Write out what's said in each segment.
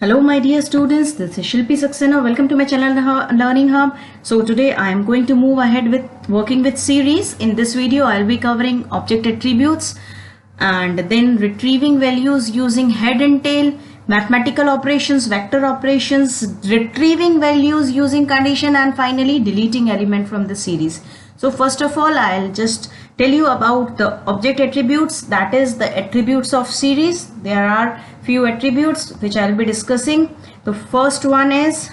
Hello my dear students, this is Shilpi Saxena. Welcome to my channel Learning Hub. So today I am going to move ahead with working with series. In this video I will be covering object attributes and then retrieving values using head and tail, mathematical operations, vector operations, retrieving values using condition, and finally deleting element from the series. So first of all I'll just tell you about the object attributes, that is the attributes of series. There are few attributes which I'll be discussing. The first one is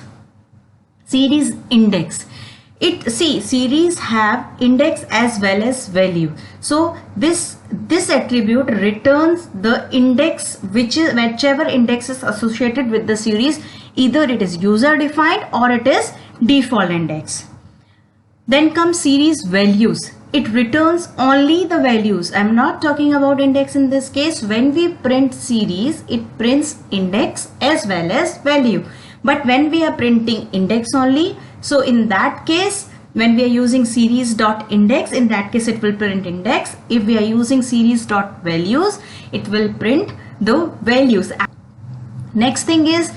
series index. Series have index as well as value. So this attribute returns the index whichever index is associated with the series. Either it is user defined or it is default index. Then comes series values. It returns only the values. I'm not talking about index in this case. When we print series, it prints index as well as value. But when we are printing index only, so in that case, when we are using series.index, in that case it will print index. If we are using series.values, it will print the values. Next thing is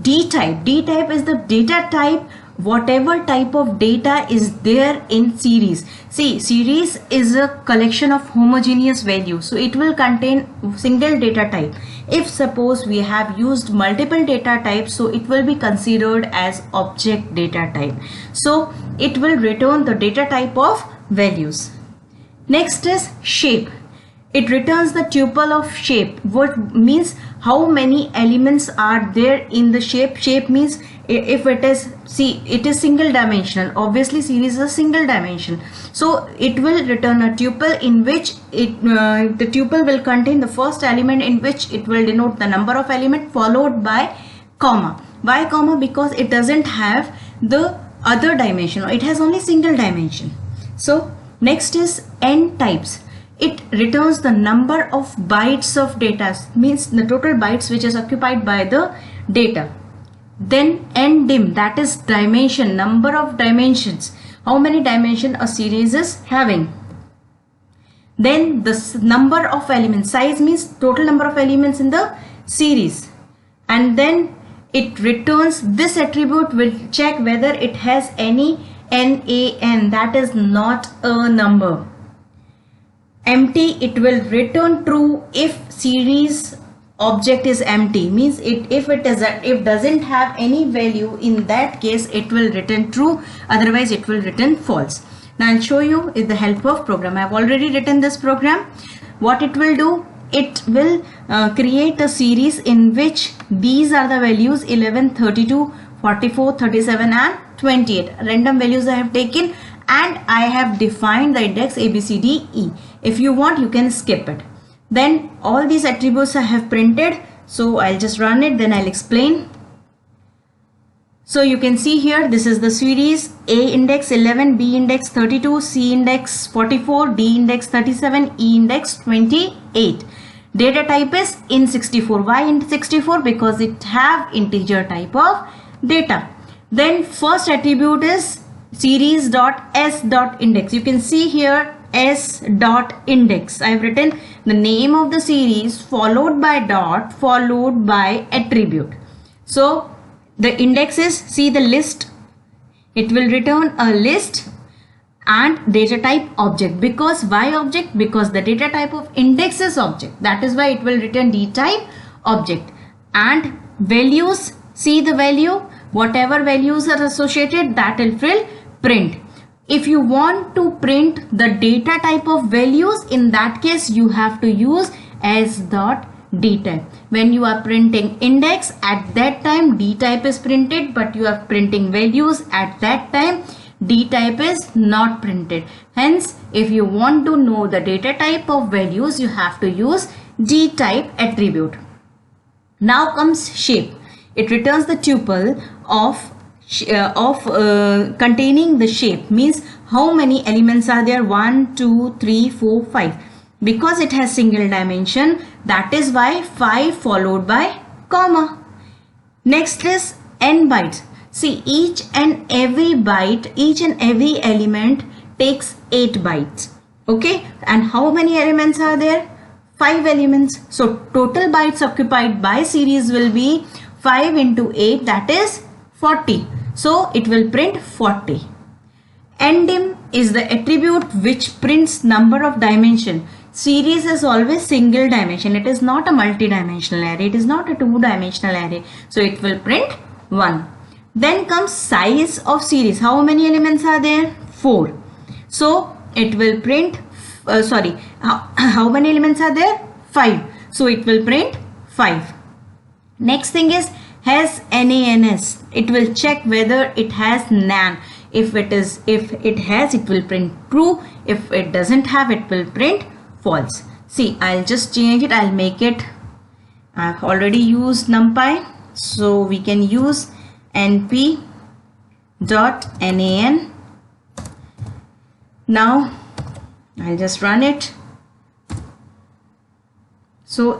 dtype. Dtype is the data type, whatever type of data is there in series. See, series is a collection of homogeneous values, so it will contain single data type. If suppose we have used multiple data types, so it will be considered as object data type. So it will return the data type of values. Next is shape. It returns the tuple of shape. What means how many elements are there in the shape. Shape means if it is, it is single dimensional. Obviously series is a single dimension. So it will return a tuple in which the tuple will contain the first element, in which it will denote the number of element, followed by comma. Why comma? Because it doesn't have the other dimension. It has only single dimension. So next is n types. It returns the number of bytes of data, means the total bytes which is occupied by the data. Then ndim, that is dimension, number of dimensions, how many dimension a series is having. Then the number of elements, size means total number of elements in the series. And then it returns this attribute, will check whether it has any NaN, that is not a number. Empty, it will return true if series object is empty, means if doesn't have any value, in that case it will return true, otherwise it will return false. Now I'll show you with the help of program. I have already written this program. What it will do, it will create a series in which these are the values 11, 32, 44, 37 and 28. Random values I have taken, and I have defined the index A, B, C, D, E. If you want, you can skip it. Then all these attributes I have printed, so I'll just run it, then I'll explain. So you can see here, this is the series: A index 11, B index 32, C index 44, D index 37, E index 28. Data type is int64. Why int64? Because it have integer type of data. Then first attribute is series.s.index. You can see here s.index. I have written the name of the series followed by dot followed by attribute. So the index is, see the list, it will return a list and data type object. Because why object? Because the data type of index is object, that is why it will return D type object. And values, see the value, whatever values are associated, that will print. If you want to print the data type of values, in that case you have to use s.dtype. When you are printing index, at that time D type is printed, but you are printing values, at that time D type is not printed. Hence, if you want to know the data type of values, you have to use D type attribute. Now comes shape. It returns the tuple containing the shape, means how many elements are there, 1, 2, 3, 4, 5. Because it has single dimension, that is why 5 followed by comma. Next is n bytes. See, each and every byte, each and every element takes 8 bytes. Okay, and how many elements are there? 5 elements. So total bytes occupied by series will be 5 into 8, that is 40. So it will print 40. Ndim is the attribute which prints number of dimension. Series is always single dimension. It is not a multi-dimensional array. It is not a two-dimensional array. So it will print 1. Then comes size of series. How many elements are there? 4. So it will print, how many elements are there? 5. So it will print 5. Next thing is has NaNS. It will check whether it has nan. If it has, it will print true. If it doesn't have, it will print false. See, I'll just change it. I'll make it, I've already used NumPy, so we can use np.nan. Now I'll just run it. So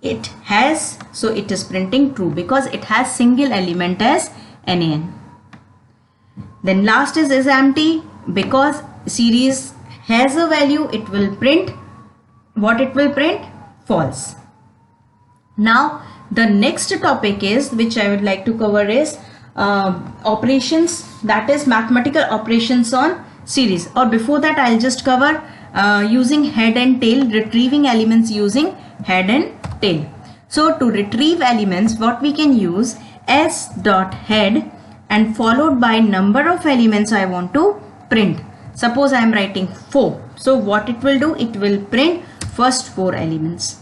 it has, so it is printing true because it has single element as nan. Then last is empty, because series has a value, it will print what? It will print false. Now the next topic is, which I would like to cover, is operations, that is mathematical operations on series. Or before that, I'll just cover using head and tail, retrieving elements using head and tail. So to retrieve elements, what we can use, s.head and followed by number of elements I want to print. Suppose I am writing 4. So what it will do, it will print first 4 elements.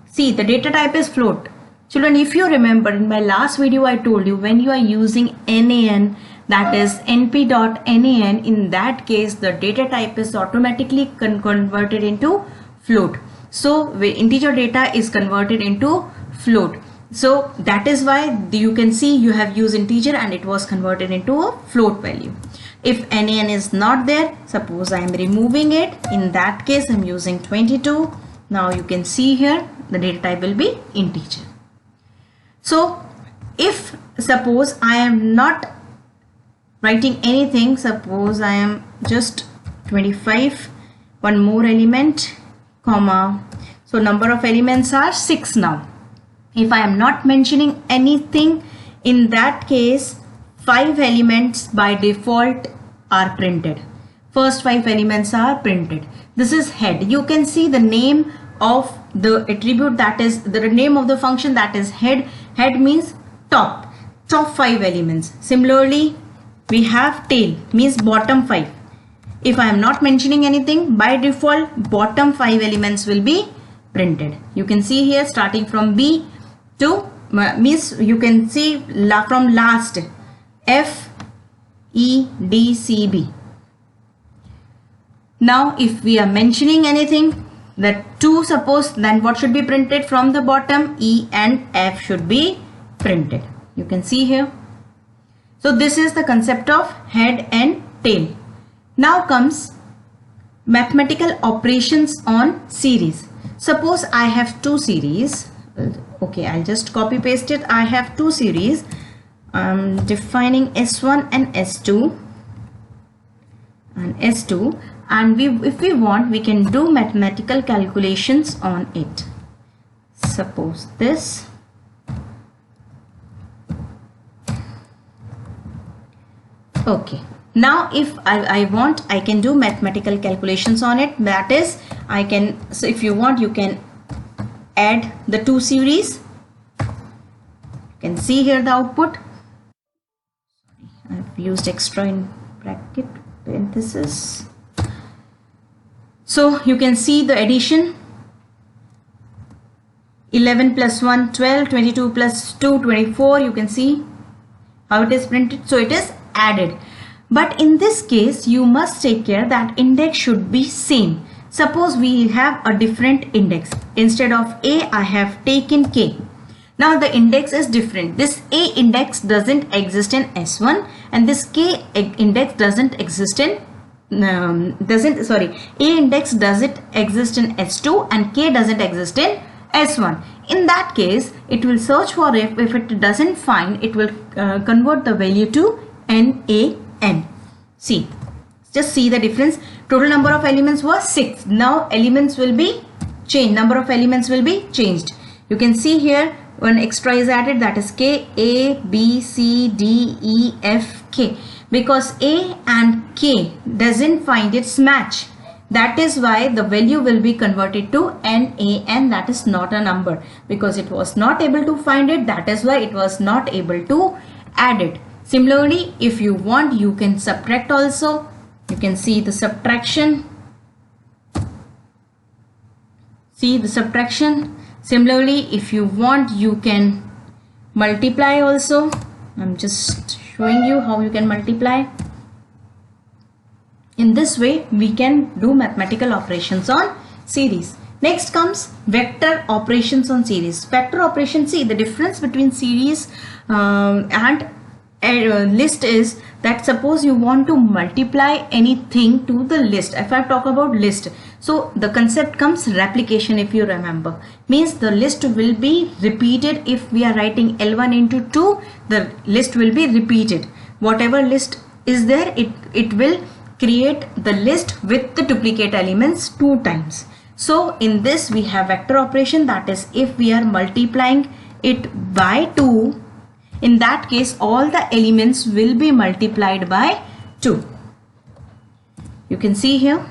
See, the data type is float. Children, if you remember, in my last video I told you, when you are using nan, that is np.nan, in that case the data type is automatically converted into float. So integer data is converted into float. So that is why you can see you have used integer and it was converted into a float value. If nan is not there, suppose I am removing it, in that case I am using 22. Now you can see here the data type will be integer. So if suppose I am not writing anything, suppose I am just 25, one more element, comma, so number of elements are 6 now. If I am not mentioning anything, in that case 5 elements by default are printed. First 5 elements are printed. This is head. You can see the name of the attribute, that is the name of the function, that is head. Head means top 5 elements. Similarly, we have tail, means bottom 5. If I am not mentioning anything, by default bottom 5 elements will be printed. You can see here starting from B to means you can see from last F, E, D, C, B. Now if we are mentioning anything, that 2 suppose, then what should be printed from the bottom? E and F should be printed. You can see here. So this is the concept of head and tail. Now comes mathematical operations on series. Suppose I have 2 series. Okay, I'll just copy paste it. I have 2 series. I'm defining S1 and S2 and S2, and if we want, we can do mathematical calculations on it. Suppose this. Okay, now if I want, I can do mathematical calculations on it. That is, I can, so if you want, you can add the 2 series. You can see here the output. I've used extra in bracket parenthesis. So you can see the addition. 11 plus 1, 12, 22 plus 2, 24. You can see how it is printed. So it is added. But in this case, you must take care that index should be same. Suppose we have a different index. Instead of A, I have taken K. Now the index is different. This A index doesn't exist in S1 and this K index doesn't exist in A index doesn't exist in S2 and K doesn't exist in S1. In that case, it will search for if it doesn't find, it will convert the value to NaN. See, just see the difference. Total number of elements was 6. Now elements will be changed. Number of elements will be changed. You can see here one extra is added, that is K. A, B, C, D, E, F, K. Because A and K doesn't find its match. That is why the value will be converted to NaN, that is not a number. Because it was not able to find it, that is why it was not able to add it. Similarly, if you want, you can subtract also. You can see the subtraction. See the subtraction. Similarly, if you want, you can multiply also. I'm just showing you how you can multiply. In this way, we can do mathematical operations on series. Next comes vector operations on series. Vector operations, see the difference between series and list is that suppose you want to multiply anything to the list. If I talk about list, so the concept comes replication. If you remember, means the list will be repeated. If we are writing L1 into 2, the list will be repeated. Whatever list is there, it will create the list with the duplicate elements 2 times. So in this we have vector operation, that is if we are multiplying it by 2, in that case all the elements will be multiplied by 2. You can see here,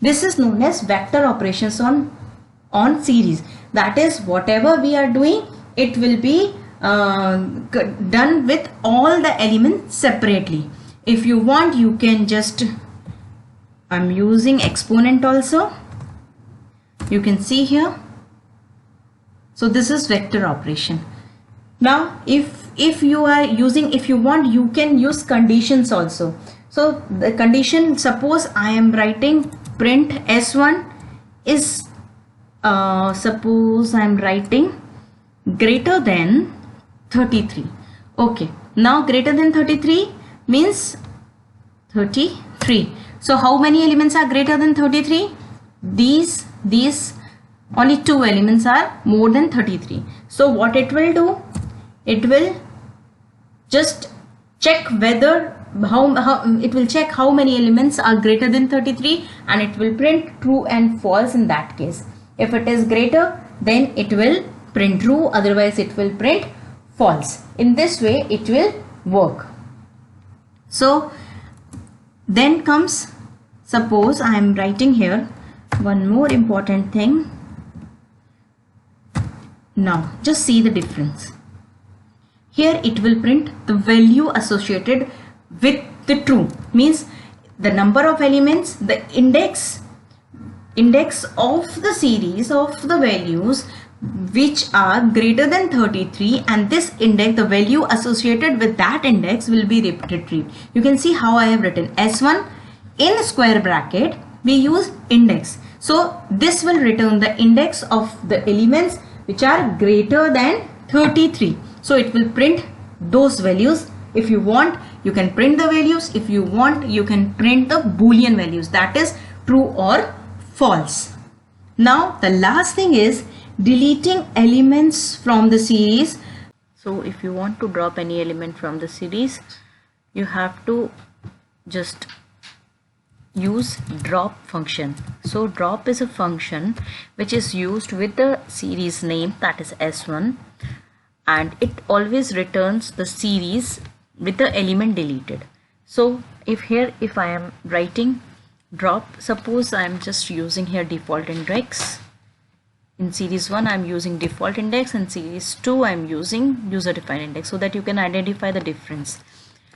this is known as vector operations on series. That is whatever we are doing, it will be done with all the elements separately. If you want, you can just, I'm using exponent also. You can see here. So this is vector operation. Now if you are using, if you want, you can use conditions also. So the condition, suppose I am writing print S1 is suppose I am writing greater than 33. Okay, now greater than 33 means 33. So how many elements are greater than 33? These only 2 elements are more than 33. So what it will do, it will just check whether it will check how many elements are greater than 33 and it will print true and false in that case. If it is greater, then it will print true, otherwise it will print false. In this way it will work. So then comes, suppose I am writing here one more important thing. Now just see the difference. Here it will print the value associated with the true, means the number of elements, the index of the series of the values which are greater than 33, and this index, the value associated with that index will be retrieved. You can see how I have written S1 in square bracket, we use index. So this will return the index of the elements which are greater than 33. So it will print those values. If you want, you can print the values. If you want, you can print the Boolean values, that is true or false. Now the last thing is deleting elements from the series. So if you want to drop any element from the series, you have to just use drop function. So drop is a function which is used with the series name, that is S1, and it always returns the series with the element deleted. So if I am writing drop, suppose I am just using here default index. In series 1 I am using default index, and series 2 I am using user defined index, so that you can identify the difference.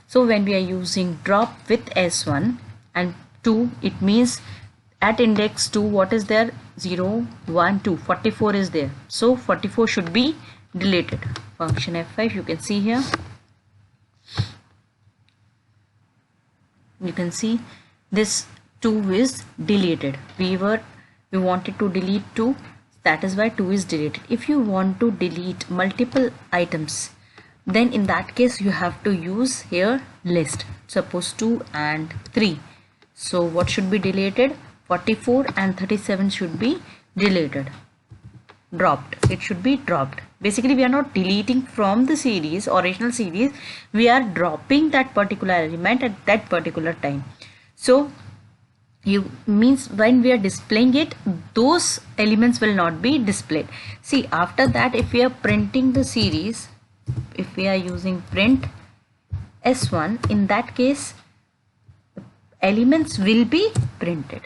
So when we are using drop with S1 and 2, it means at index 2 what is there? 0, 1, 2, 44 is there. So 44 should be deleted. Function F5, you can see here. You can see this 2 is deleted. We wanted to delete 2, that is why 2 is deleted. If you want to delete multiple items, then in that case you have to use here list. Suppose 2 and 3. So what should be deleted? 44 and 37 should be deleted. Dropped. It should be dropped. Basically we are not deleting from the series, original series, we are dropping that particular element at that particular time. So you means when we are displaying it, those elements will not be displayed. See, after that, if we are printing the series, if we are using print S1, in that case elements will be printed.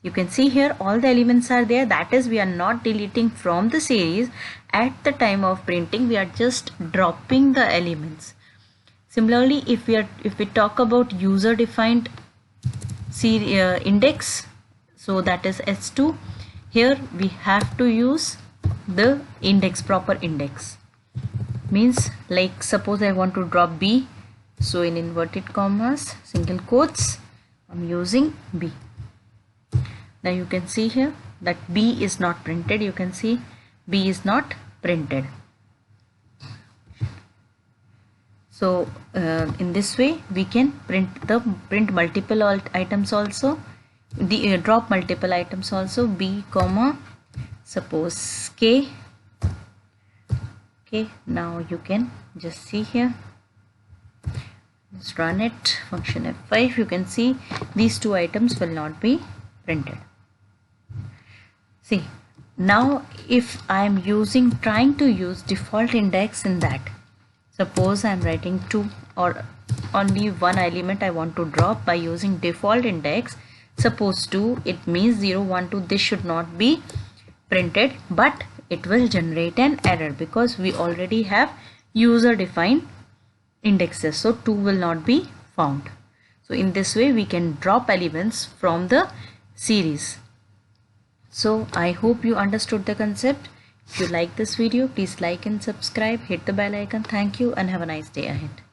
You can see here all the elements are there. That is, we are not deleting from the series. At the time of printing, we are just dropping the elements. Similarly, if we talk about user defined index, so that is S2, here we have to use the index, proper index. Means, like suppose I want to drop B, so in inverted commas, single quotes, I'm using B. Now you can see here that B is not printed. You can see B is not printed. So in this way we can print multiple items also, drop multiple items also. B comma suppose K. Okay, now you can just see here, just run it, function F5. You can see these two items will not be printed. See, now if I am trying to use default index in that, suppose I am writing 2 or only one element I want to drop by using default index, suppose 2, it means 0, 1, 2, this should not be printed, but it will generate an error because we already have user defined indexes, so 2 will not be found. So in this way we can drop elements from the series. So I hope you understood the concept. If you like this video, please like and subscribe, hit the bell icon. Thank you and have a nice day ahead.